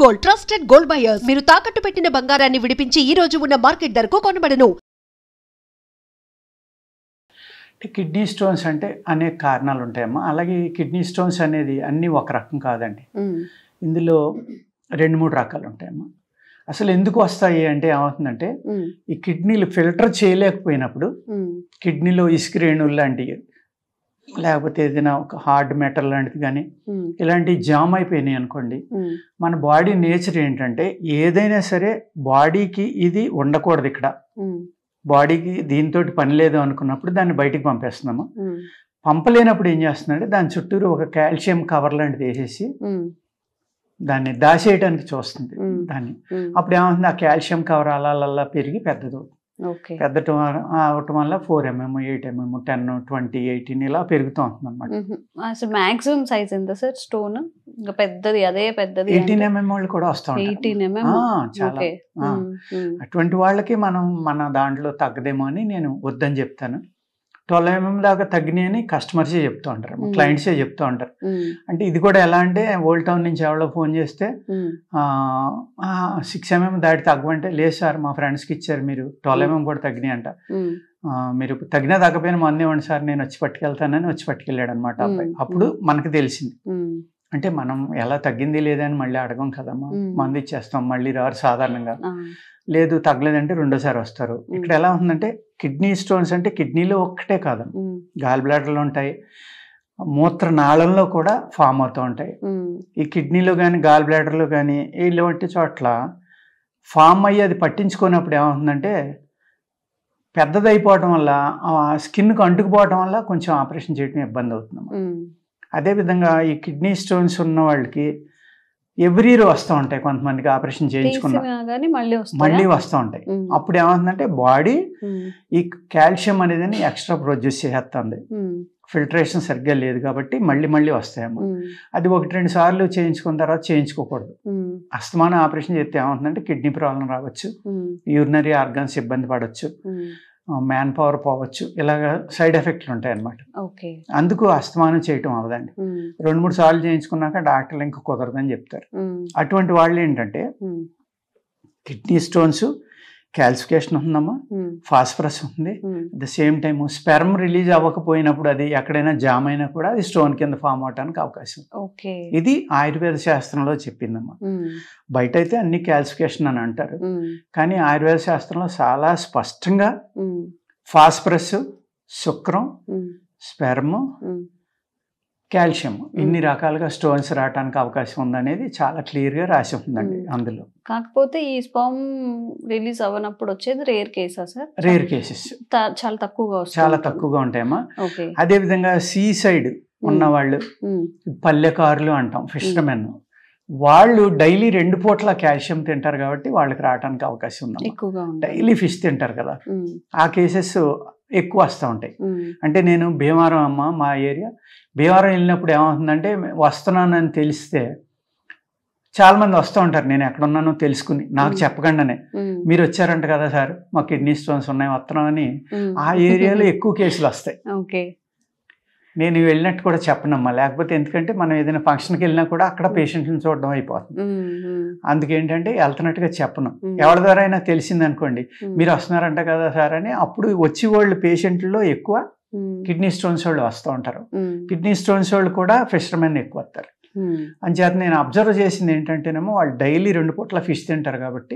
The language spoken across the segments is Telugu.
Gold trusted gold buyers. మీరు తాకట్టు పెట్టిన బంగారాన్ని విడిపించి ఈ రోజు ఉన్న మార్కెట్ ధరకు కొనబడను. కిడ్నీ స్టోన్స్ అంటే అనేక కారణాలు ఉంటాయమ్మా. అలాగే కిడ్నీ స్టోన్స్ అనేది అన్నీ ఒక రకం కాదండి. ఇందులో 2-3 రకాలు ఉంటాయమ్మా. అసలు ఎందుకు వస్తాయి అంటే ఏమవుతుందంటే ఈ కిడ్నీలు ఫిల్టర్ చేయలేకపోయినప్పుడు కిడ్నీలో ఇసుక రేణువులు లాంటివి లేకపోతే ఏదైనా ఒక హార్డ్ మెటల్ లాంటిది కానీ ఇలాంటివి జామ్ అయిపోయినాయి అనుకోండి, మన బాడీ నేచర్ ఏంటంటే ఏదైనా సరే బాడీకి ఇది ఉండకూడదు, ఇక్కడ బాడీకి దీంతో పని లేదు అనుకున్నప్పుడు దాన్ని బయటికి పంపేస్తున్నాము. పంపలేనప్పుడు ఏం చేస్తుందంటే దాని చుట్టూరు ఒక కాల్షియం కవర్ లాంటిది వేసేసి దాన్ని దాచేయడానికి చూస్తుంది దాన్ని. అప్పుడు ఏమవుతుంది, ఆ కాల్షియం కవర్ అలా పెరిగి పెద్దది పెద్దటం అవటం వల్ల 4 mm 8 mm 10 20 18 ఇలా పెరుగుతూ ఉంటుంది అనమాట. అసలు మాక్సిమం సైజ్ ఎంత సార్ స్టోన్? ఇంకా పెద్దది అదే పెద్దది 18 mm వాళ్ళు కూడా వస్తూ ఉంటారు. చాలా అటువంటి వాళ్ళకి మన దాంట్లో తగ్గదేమో అని నేను వద్దని చెప్తాను. 12 mm దాకా తగ్గినాయి అని కస్టమర్సే చెప్తూ ఉంటారు, క్లయింట్సే చెప్తూ ఉంటారు. అంటే ఇది కూడా ఎలా అంటే ఓల్డ్ టౌన్ నుంచి ఎవరో ఫోన్ చేస్తే 6 mm దాటి తగ్గమంటే లేదు సార్ మా ఫ్రెండ్స్కి ఇచ్చారు మీరు 12 mm కూడా తగ్గినాయి అంట, మీరు తగ్గినా తగ్గపోయినా మంది ఇవ్వండి సార్ నేను వచ్చి పట్టుకెళ్తానని వచ్చి పట్టుకెళ్ళాడు అనమాట అబ్బాయి. అప్పుడు మనకు తెలిసింది అంటే మనం ఎలా తగ్గింది లేదని మళ్ళీ అడగం కదమ్మా, మంది ఇచ్చేస్తాం మళ్ళీ రారు సాధారణంగా. లేదు తగ్గలేదంటే రెండోసారి వస్తారు. ఇక్కడ ఎలా ఉందంటే కిడ్నీ స్టోన్స్ అంటే కిడ్నీలో ఒక్కటే కాదు, గాల్ బ్లాడర్లో ఉంటాయి, మూత్ర నాళంలో కూడా ఫామ్ అవుతూ ఉంటాయి. ఈ కిడ్నీలో కానీ గాల్ బ్లాడర్లో కానీ ఇలాంటి చోట్ల ఫామ్ అయ్యి అది పట్టించుకున్నప్పుడు ఏమవుతుందంటే పెద్దదైపోవటం వల్ల స్కిన్కు అంటుకుపోవటం వల్ల కొంచెం ఆపరేషన్ చేయడం ఇబ్బంది అవుతుంది. అదేవిధంగా ఈ కిడ్నీ స్టోన్స్ ఉన్న వాళ్ళకి ఎవ్రీ ఇయర్ వస్తూ ఉంటాయి, కొంతమందికి ఆపరేషన్ చేయించుకున్నా మళ్ళీ వస్తూ ఉంటాయి. అప్పుడు ఏమవుతుందంటే బాడీ ఈ కాల్షియం అనేది ఎక్స్ట్రా ప్రొడ్యూస్ చేస్తుంది, ఫిల్టరేషన్ సరిగ్గా లేదు కాబట్టి మళ్ళీ వస్తాయేమో. అది 1-2 సార్లు చేయించుకున్న తర్వాత చేయించుకోకూడదు. అస్తమానం ఆపరేషన్ చేస్తే ఏమవుతుందంటే కిడ్నీ ప్రాబ్లం రావచ్చు, యూరినరీ ఆర్గన్స్ ఇబ్బంది పడవచ్చు, మ్యాన్ పవర్ పోవచ్చు, ఇలాగ సైడ్ ఎఫెక్ట్లు ఉంటాయి అన్నమాట. అందుకు అస్తమానం చేయటం అవదండి. 2-3 సార్లు చేయించుకున్నాక డాక్టర్లు ఇంకా కుదరదని చెప్తారు. అటువంటి వాళ్ళు ఏంటంటే కిడ్నీ స్టోన్స్, క్యాల్సిఫికేషన్ ఉందమ్మా, ఫాస్ఫరస్ ఉంది, at the same time sperm release అవ్వకపోయినప్పుడు అది ఎక్కడైనా జామ్ అయినా కూడా అది స్టోన్ కింద ఫామ్ అవడానికి అవకాశం. ఇది ఆయుర్వేద శాస్త్రంలో చెప్పిందమ్మా. బయట అయితే అన్ని క్యాల్సిఫికేషన్ అని అంటారు, కానీ ఆయుర్వేద శాస్త్రంలో చాలా స్పష్టంగా ఫాస్ఫరస్, శుక్రం, స్పెర్మ్, కాల్షియం ఇన్ని రకాలుగా స్టోన్స్ రావడానికి అవకాశం ఉందనేది చాలా క్లియర్గా రాసి ఉందండి అందులో. కాకపోతే ఈ స్పర్మ్ రిలీజ్ అవ్వనప్పుడు వచ్చేది రేర్ కేసా సార్? రేర్ కేసెస్ చాలా తక్కువగా ఉంటాయమ్మా. అదేవిధంగా సీ సైడ్ ఉన్నవాళ్ళు, పల్లెకారులు అంటాం, ఫిషర్మెన్, వాళ్ళు డైలీ 2 పూట్ల కాల్షియం తింటారు కాబట్టి వాళ్ళకి రావడానికి అవకాశం ఉంది. డైలీ ఫిష్ తింటారు కదా, ఆ కేసెస్ ఎక్కువ వస్తూ ఉంటాయి. అంటే నేను భీమవరం అమ్మ, మా ఏరియా భీమవరం వెళ్ళినప్పుడు ఏమవుతుందంటే వస్తున్నానని తెలిస్తే చాలామంది వస్తూ ఉంటారు, నేను ఎక్కడున్నానో తెలుసుకుని నాకు చెప్పకుండానే మీరు వచ్చారంట కదా సార్ మా కిడ్నీ స్టోన్స్ ఉన్నాయి వస్తున్నామని. ఆ ఏరియాలో ఎక్కువ కేసులు వస్తాయి. నేను వెళ్ళినట్టు కూడా చెప్పనమ్మా, లేకపోతే ఎందుకంటే మనం ఏదైనా ఫంక్షన్కి వెళ్ళినా కూడా అక్కడ పేషెంట్ని చూడడం అయిపోతుంది. అందుకేంటంటే వెళ్తున్నట్టుగా చెప్పను. ఎవరి ద్వారా అయినా తెలిసింది అనుకోండి మీరు వస్తున్నారంట కదా సార్ అని, అప్పుడు వచ్చి వాళ్ళు పేషెంట్లో ఎక్కువ కిడ్నీ స్టోన్స్ వాళ్ళు వస్తూ ఉంటారు. కిడ్నీ స్టోన్స్ వాళ్ళు కూడా ఫిషర్మెన్ ఎక్కువ వస్తారు. అంచేత నేను అబ్జర్వ్ చేసింది ఏంటంటేనేమో వాళ్ళు డైలీ 2 పూట్ల ఫిష్ తింటారు కాబట్టి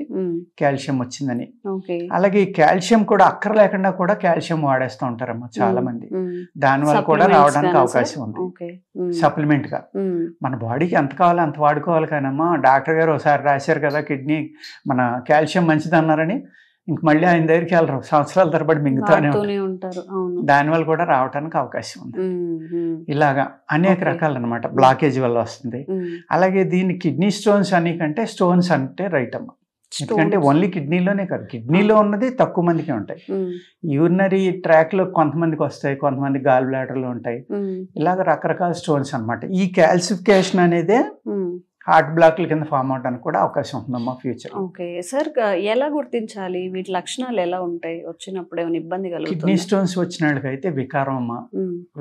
కాల్షియం వచ్చిందని. అలాగే ఈ కాల్షియం కూడా అక్కర లేకుండా కూడా కాల్షియం వాడేస్తూ ఉంటారమ్మా చాలా మంది, దానివల్ల కూడా రావడానికి అవకాశం ఉంది. సప్లిమెంట్ గా మన బాడీకి ఎంత కావాలో అంత వాడుకోవాలి. కానమ్మా డాక్టర్ గారు ఒకసారి రాశారు కదా కిడ్నీ మన కాల్షియం మంచిది అన్నారని ఇంక మళ్ళీ ఆయన దగ్గరికి వెళ్ళరు, సంవత్సరాల తరబడి మింగుతూనే ఉంటారు. దానివల్ల కూడా రావడానికి అవకాశం ఉంది. ఇలాగా అనేక రకాలు అనమాట బ్లాకేజ్ వల్ల వస్తుంది. అలాగే దీన్ని కిడ్నీ స్టోన్స్ అని కంటే స్టోన్స్ అంటే రైట్ అమ్మ, ఎందుకంటే ఓన్లీ కిడ్నీలోనే కాదు, కిడ్నీలో ఉన్నది తక్కువ మందికి ఉంటాయి, యూరినరీ ట్రాక్ లో కొంతమందికి వస్తాయి, కొంతమంది గాల్ బ్లాడర్లో ఉంటాయి, ఇలాగ రకరకాల స్టోన్స్ అనమాట. ఈ క్యాల్సిఫికేషన్ అనేదే హార్ట్ బ్లాక్ల కింద ఫామ్ అవడానికి కూడా అవకాశం ఉందమ్మా ఫ్యూచర్. ఓకే సార్, ఎలా గుర్తించాలి? వీటి లక్షణాలు ఎలా ఉంటాయి? వచ్చినప్పుడు ఏమైనా ఇబ్బంది కలుగుతుందా? కిడ్నీ స్టోన్స్ వచ్చిన వాళ్ళకైతే వికారం అమ్మా,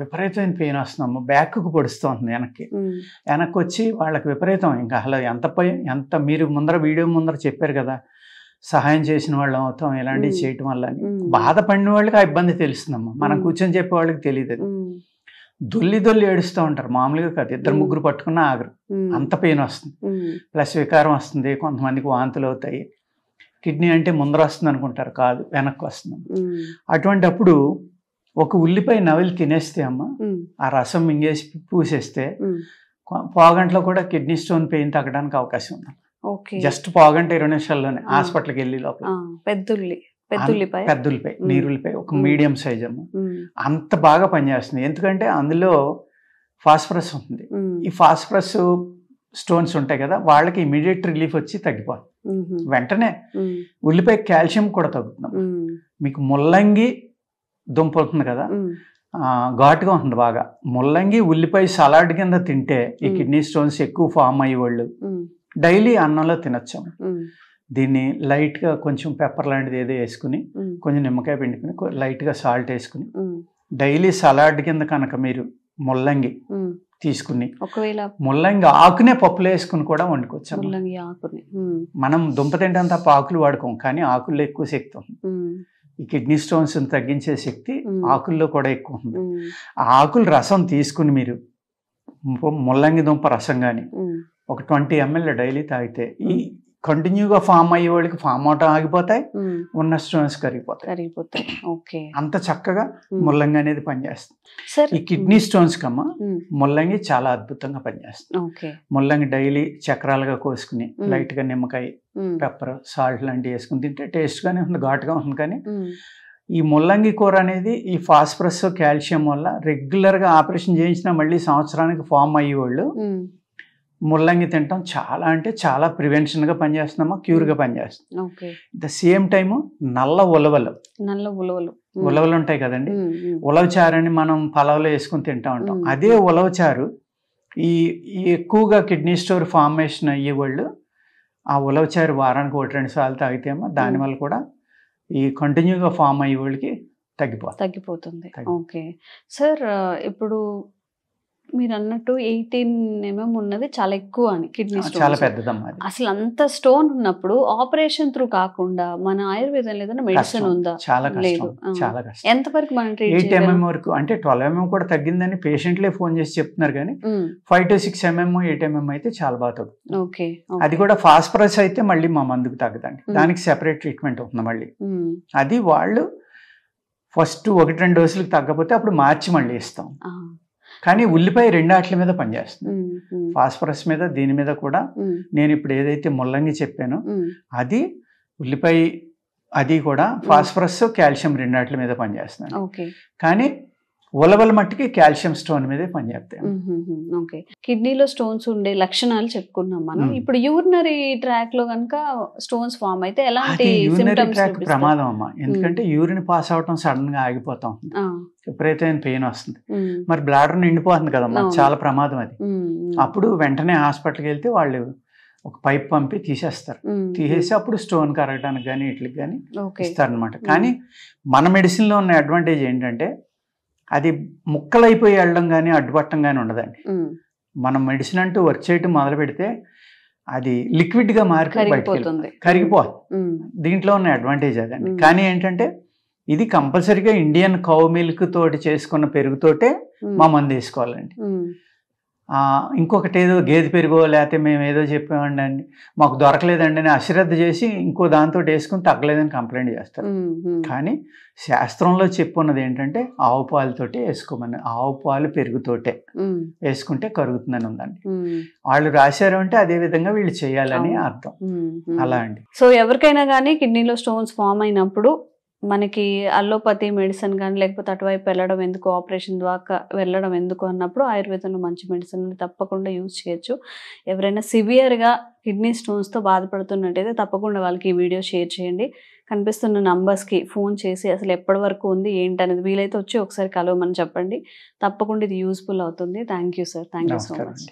విపరీతమైన పెయిన్ వస్తుందమ్మా, బ్యాక్కు పొడుస్తుంది వెనక్కి వచ్చి వాళ్ళకి విపరీతం. ఇంకా అసలు ఎంత మీరు వీడియో ముందర చెప్పారు కదా, సహాయం చేసిన వాళ్ళం అవుతాం ఇలాంటివి చేయటం వల్ల అని. బాధపడిన వాళ్ళకి ఆ ఇబ్బంది తెలుస్తుందమ్మా, మనం కూర్చొని చెప్పే వాళ్ళకి తెలియదు. దొల్లి ఏడుస్తూ ఉంటారు, మామూలుగా కాదు, 2-3 పట్టుకున్నా ఆగరు, అంత పెయిన్ వస్తుంది. ప్లస్ వికారం వస్తుంది, కొంతమందికి వాంతులు అవుతాయి. కిడ్నీ అంటే ముందర వస్తుంది అనుకుంటారు, కాదు వెనక్కి వస్తుంది. అటువంటి అప్పుడు ఒక ఉల్లిపాయ నవిలి తినేస్తే అమ్మ, ఆ రసం మింగేసి పూసేస్తే పావుగంటలో కూడా కిడ్నీ స్టోన్ పెయిన్ తగ్గడానికి అవకాశం ఉంది. జస్ట్ పావుగంట 20 నిమిషాల్లోనే హాస్పిటల్కి వెళ్ళి లోపల. పెద్దుల్లిపాయ నీరుల్లిపాయ ఒక మీడియం సైజ్ అమ్మ, అంత బాగా పనిచేస్తుంది. ఎందుకంటే అందులో ఫాస్ఫరస్ ఉంటుంది. ఈ ఫాస్ఫరస్ స్టోన్స్ ఉంటాయి కదా, వాళ్ళకి ఇమీడియట్ రిలీఫ్ వచ్చి తగ్గిపోతుంది వెంటనే. ఉల్లిపాయ కాల్షియం కూడా తగ్గుతున్నాం. మీకు ముల్లంగి దుంప అవుతుంది కదా, ఘాటుగా ఉంటుంది బాగా. ముల్లంగి ఉల్లిపాయ సలాడ్ కింద తింటే ఈ కిడ్నీ స్టోన్స్ ఎక్కువ ఫామ్ అయ్యే వాళ్ళు డైలీ అన్నంలో తినొచ్చు. దీన్ని లైట్గా కొంచెం పెప్పర్ లాంటిది ఏదో వేసుకుని, కొంచెం నిమ్మకాయ పిండుకుని, లైట్గా సాల్ట్ వేసుకుని డైలీ సలాడ్ కింద కనుక మీరు ముల్లంగి తీసుకుని, ఒకవేళ ముల్లంగి ఆకునే పప్పులో వేసుకుని కూడా వండుకోవచ్చు. మనం దుంప తింటాం తప్ప ఆకులు వాడుకోం, కానీ ఆకుల్లో ఎక్కువ శక్తి ఉంది. ఈ కిడ్నీ స్టోన్స్ తగ్గించే శక్తి ఆకుల్లో కూడా ఎక్కువ ఉంది. ఆ ఆకుల రసం తీసుకుని మీరు ముల్లంగి దుంప రసం కానీ ఒక 20 ml డైలీ తాగితే ఈ కంటిన్యూగా ఫామ్ అయ్యే వాళ్ళకి ఫామ్ అవటం ఆగిపోతాయి, ఉన్న స్టోన్స్ కరిగిపోతాయి. అంత చక్కగా ముల్లంగి అనేది పనిచేస్తుంది. ఈ కిడ్నీ స్టోన్స్ కమ్మా ముల్లంగి చాలా అద్భుతంగా పనిచేస్తుంది. ముల్లంగి డైలీ చక్రాలుగా కోసుకుని లైట్గా నిమ్మకాయ, పెప్పర్, సాల్ట్ లాంటివి వేసుకుని తింటే టేస్ట్గానే ఉంది, ఘాటుగా ఉంటుంది. కానీ ఈ ముల్లంగి కూర అనేది ఈ ఫాస్ఫరస్ కాల్షియం వల్ల రెగ్యులర్గా ఆపరేషన్ చేయించినా మళ్ళీ సంవత్సరానికి ఫామ్ అయ్యేవాళ్ళు ముల్లంగి తింటాం చాలా అంటే చాలా ప్రివెన్షన్గా పనిచేస్తున్నామా, క్యూర్గా పనిచేస్తుంది. ద సేమ్ టైము నల్ల ఉలవలు ఉంటాయి కదండి, ఉలవచారు అని మనం పలావులో వేసుకుని తింటా ఉంటాం. అదే ఉలవచారు ఈ ఎక్కువగా కిడ్నీ స్టోన్ ఫార్మేషన్ అయ్యేవాళ్ళు ఆ ఉలవచారు వారానికి 1-2 సార్లు తాగితేమో దానివల్ల కూడా ఈ కంటిన్యూగా ఫామ్ అయ్యే వాళ్ళకి తగ్గిపోతుంది. ఓకే సార్, ఇప్పుడు మీరు అన్నట్టు 18 mm ఉన్నది చాలా ఎక్కువ అని, కిడ్నీ స్టోన్ చాలా పెద్దదమ్మా. అసలు అంత స్టోన్ ఉన్నప్పుడు ఆపరేషన్ త్రూ కాకుండా మన ఆయుర్వేదం ఏదైనా మెడిసిన్ ఉందా? చాలా లేదు. చాలా కష్టం. ఎంతవరకు మనం 8 mm వరకు, అంటే 12 mm కూడా తగ్గిందని పేషెంట్లే ఫోన్ చేసి చెప్తున్నారు. కానీ 5 to 6 mm 8 mm అయితే చాలా బాగా తగ్గుతుంది. అది కూడా ఫాస్ఫరస్ అయితే మళ్ళీ మా మందుకు తగ్గదండి, దానికి సెపరేట్ ట్రీట్మెంట్ ఉంటుంది మళ్ళీ. అది వాళ్ళు ఫస్ట్ 1-2 డోసులకు తగ్గకపోతే అప్పుడు మార్చి మళ్ళీ ఇస్తాం. కానీ ఉల్లిపాయ 2 ఆటల మీద పనిచేస్తుంది, ఫాస్ఫరస్ మీద, దీని మీద కూడా. నేను ఇప్పుడు ఏదైతే ముల్లంగి చెప్పానో అది ఉల్లిపాయ, అది కూడా ఫాస్ఫరస్ కాల్షియం 2 ఆటల మీద పనిచేస్తున్నాను. కానీ ఉలవల మట్టికి కాల్షియం స్టోన్ మీదే పనిచేస్తాయి. ఓకే, కిడ్నీలో స్టోన్స్ ఉండే లక్షణాలు చెప్పుకున్నాం మనం. ఇప్పుడు యూరినరీ ట్రాక్ లో కనుక స్టోన్స్ ఫామ్ అయితే ఎలాంటి సింప్టమ్స్? ప్రమాదం అమ్మా, ఎందుకంటే యూరిన్ పాస్ అవటం సడన్ గా ఆగిపోతాం, విపరీతమైన పెయిన్ వస్తుంది. మరి బ్లాడర్ నిండిపోతుంది కదమ్మా, చాలా ప్రమాదం అది. అప్పుడు వెంటనే హాస్పిటల్కి వెళ్తే వాళ్ళు ఒక పైప్ పంపి తీసేస్తారు, తీసేసి అప్పుడు స్టోన్ కరగడానికి కానీ ఇట్లకి కానీ ఇస్తారనమాట. కానీ మన మెడిసిన్లో ఉన్న అడ్వాంటేజ్ ఏంటంటే అది ముక్కలైపోయి వెళ్ళడం కానీ అడ్డుపట్టడం కానీ ఉండదండి. మనం మెడిసిన్ అంటూ వర్క్ చేయటం మొదలు పెడితే అది లిక్విడ్గా మారిపోయి కరిగిపోతుంది. దీంట్లో ఉన్న అడ్వాంటేజ్ అదండి. కానీ ఏంటంటే ఇది కంపల్సరీగా ఇండియన్ కౌ మిల్క్ తోటి చేసుకున్న పెరుగుతోటే మా మందు వేసుకోవాలండి. ఇంకొకటి ఏదో గేదె పెరుగో లేకపోతే మేము ఏదో చెప్పామండి అండి మాకు దొరకలేదండి అని అశ్రద్ధ చేసి ఇంకో దాంతో వేసుకుని తగ్గలేదని కంప్లైంట్ చేస్తారు. కానీ శాస్త్రంలో చెప్పున్నది ఏంటంటే ఆవు పాలతోటి వేసుకోమని, ఆవు పాలు పెరుగుతోటే వేసుకుంటే కరుగుతుందని ఉందండి. వాళ్ళు రాశారు అంటే అదే విధంగా వీళ్ళు చేయాలని అర్థం. అలా అండి. సో ఎవరికైనా కానీ కిడ్నీలో స్టోన్స్ ఫామ్ అయినప్పుడు మనకి అల్లోపతి మెడిసిన్ కానీ లేకపోతే అటువైపు వెళ్ళడం ఎందుకు, ఆపరేషన్ ద్వారా వెళ్ళడం ఎందుకు అన్నప్పుడు ఆయుర్వేదంలో మంచి మెడిసిన్ తప్పకుండా యూజ్ చేయొచ్చు. ఎవరైనా సివియర్గా కిడ్నీ స్టోన్స్తో బాధపడుతున్నట్టయితే తప్పకుండా వాళ్ళకి ఈ వీడియో షేర్ చేయండి. కనిపిస్తున్న నంబర్స్కి ఫోన్ చేసి అసలు ఎప్పటి వరకు ఉంది ఏంటనేది వీలైతే వచ్చి ఒకసారి కలవమని చెప్పండి. తప్పకుండా ఇది యూస్ఫుల్ అవుతుంది. Thank you sir, thank you so much.